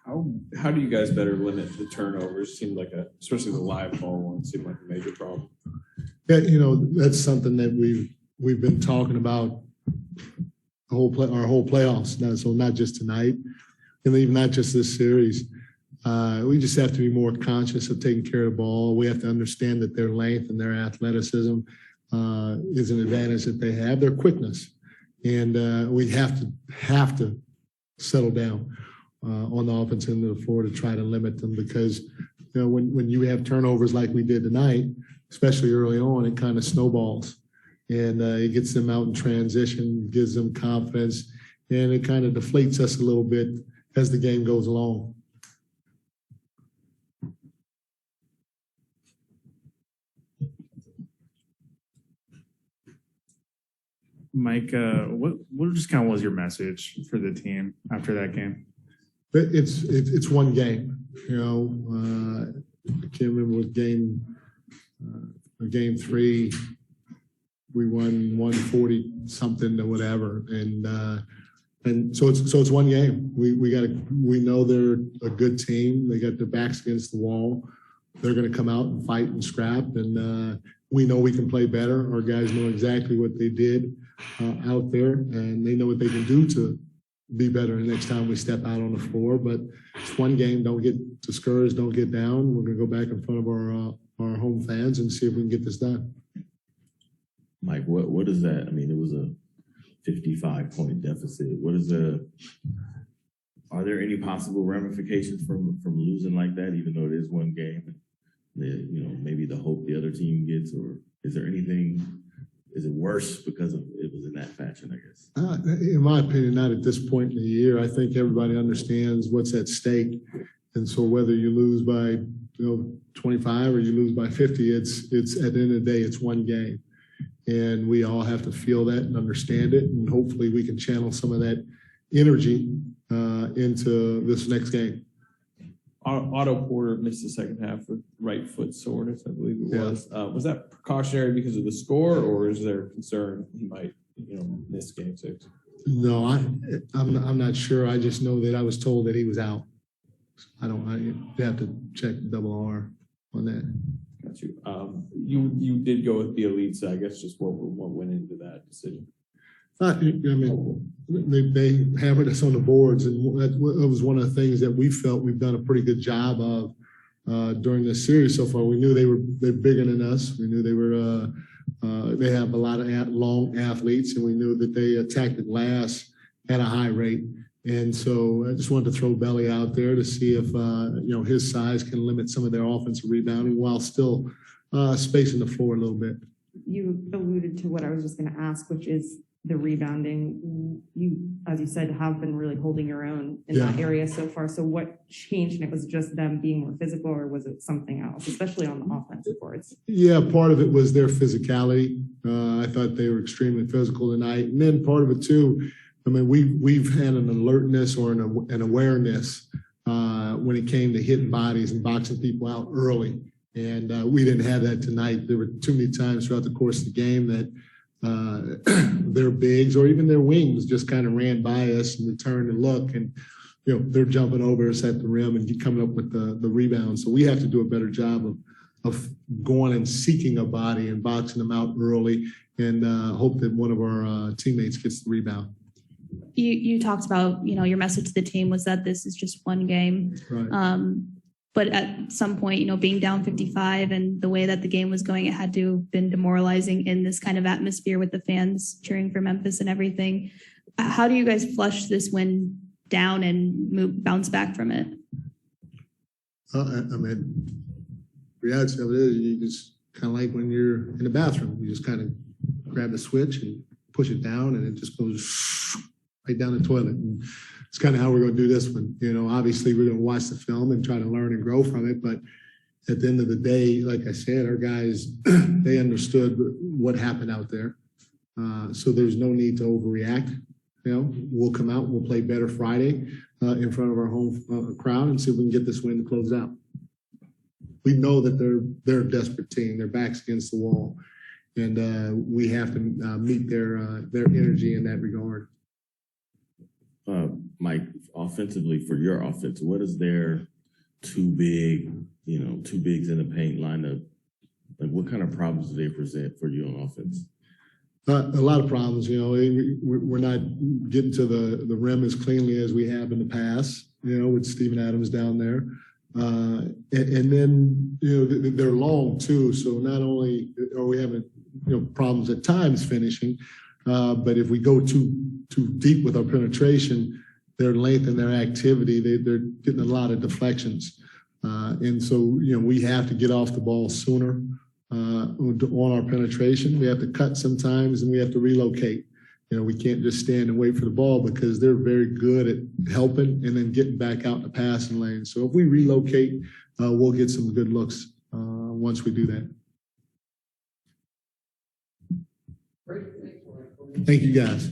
How do you guys better limit the turnovers? Seemed like especially the live ball one seemed like a major problem. Yeah, that's something that we've been talking about our whole playoffs now. So not just tonight, and even not just this series. We just have to be more conscious of taking care of the ball. We have to understand that their length and their athleticism is an advantage that they have. Their quickness, and we have to settle down on the offensive end of the floor to try to limit them, because when you have turnovers like we did tonight, especially early on, it kind of snowballs, and it gets them out in transition, gives them confidence, and it kind of deflates us a little bit as the game goes along. Mike, what just kind of was your message for the team after that game? It's one game. I can't remember what game 3 we won 140 something or whatever, and so it's one game. We know they're a good team. They got their backs against the wall. They're going to come out and fight and scrap, and we know we can play better. Our guys know exactly what they did out there, and they know what they can do to be better the next time we step out on the floor. But it's one game. Don't get discouraged. Don't get down. We're going to go back in front of our home fans and see if we can get this done. Mike, what is that? I mean, it was a 55-point deficit. Are there any possible ramifications from losing like that, even though it is one game? Maybe the hope the other team gets, or is there anything? Is it worse because it was in that fashion, I guess? In my opinion, not at this point in the year. I think everybody understands what's at stake. And so whether you lose by 25 or you lose by 50, it's at the end of the day, it's one game. And we all have to feel that and understand it. And hopefully we can channel some of that energy into this next game. Otto Porter missed the second half with right foot soreness, I believe it was. Was that precautionary because of the score, or is there concern he might, miss game 6? No, I'm not sure. I just know that I was told that he was out. I have to check double R on that. Got you. You did go with the elites. I guess just what went into that decision? They hammered us on the boards, and that was one of the things that we felt we've done a pretty good job of during this series so far. We knew they're bigger than us. We knew they have a lot of long athletes, and we knew that they attacked the glass at a high rate. And so I just wanted to throw Belly out there to see if his size can limit some of their offensive rebounding while still spacing the floor a little bit. You alluded to what I was just going to ask, which is the rebounding. You, as you said, have been really holding your own in that area so far. So what changed? And it was just them being more physical, or was it something else, especially on the offensive boards? Yeah, part of it was their physicality. I thought they were extremely physical tonight. And then part of it too, we've had an alertness or an awareness when it came to hitting bodies and boxing people out early. And we didn't have that tonight. There were too many times throughout the course of the game that their bigs or even their wings just kind of ran by us, and we turned and look, and they're jumping over us at the rim and coming up with the rebound. So we have to do a better job of going and seeking a body and boxing them out early, and hope that one of our teammates gets the rebound. You talked about, your message to the team was that this is just one game. Right. But at some point, being down 55 and the way that the game was going, it had to have been demoralizing in this kind of atmosphere with the fans cheering for Memphis and everything. How do you guys flush this win down and bounce back from it? Reality of it is you just kind of like when you're in the bathroom, you just kind of grab the switch and push it down, and it just goes right down the toilet. And it's kind of how we're going to do this one. Obviously we're going to watch the film and try to learn and grow from it. But at the end of the day, like I said, our guys, they understood what happened out there. So there's no need to overreact. We'll come out and we'll play better Friday in front of our home crowd and see if we can get this win to close out. We know that they're a desperate team. Their backs against the wall. And we have to meet their energy in that regard. Mike, offensively for your offense, what is their two bigs in the paint lineup? Like, what kind of problems do they present for you on offense? A lot of problems, we're not getting to the rim as cleanly as we have in the past, with Steven Adams down there. And then, they're long too. So not only are we having, problems at times finishing, but if we go too deep with our penetration, their length and their activity, they're getting a lot of deflections. And so, we have to get off the ball sooner on our penetration. We have to cut sometimes and we have to relocate. We can't just stand and wait for the ball because they're very good at helping and then getting back out in the passing lane. So if we relocate, we'll get some good looks once we do that. Thank you, guys.